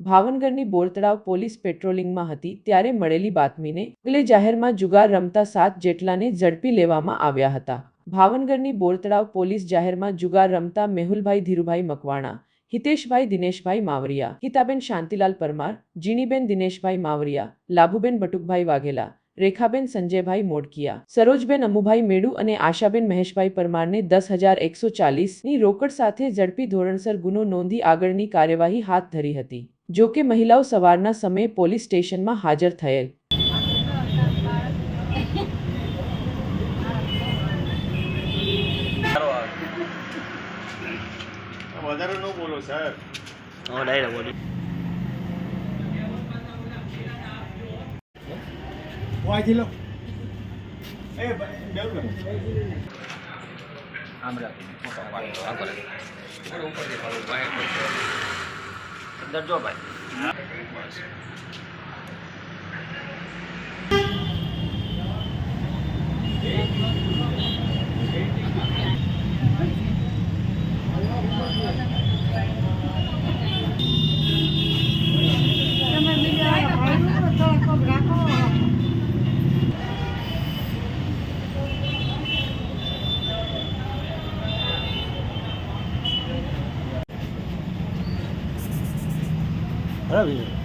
ભાવનગરની બોરતળાવ પોલીસ પેટ્રોલિંગમાં હતી ત્યારે મળેલી બાતમીને પગલે જાહેરમાં જુગાર રમતા 7 જેટલાને ઝડપી લેવામાં આવ્યા હતા। ભાવનગરની બોરતળાવ પોલીસ જાહેરમાં જુગાર રમતા મેહુલભાઈ ધીરુભાઈ મકવાણા, હિતેશભાઈ દિનેશભાઈ માવરિયા, ગીતાબેન શાંતિલાલ પરમાર, જીણીબેન દિનેશભાઈ માવરિયા, લાભુબેન બટુકભાઈ વાઘેલા, રેખાબેન સંજયભાઈ મોડકિયા, સરોજબેન અમુભાઈ મેડુ અને આશાબેન મહેશભાઈ પરમારને 10,140ની રોકડ સાથે ઝડપી ધોરણસર ગુનો નોંધી આગળની કાર્યવાહી હાથ ધરી હતી। જો કે મહિલાઓ સવારના સમયે પોલીસ સ્ટેશનમાં હાજર થયેલ। વધારે ન બોલો સર। હા ડાયરેક્ટ બોલી વાજી લો એ બેવું આમ રાખો આ કરે ઉપર દેખાડો ભાઈ અંદર જો ભાઈ બરાબર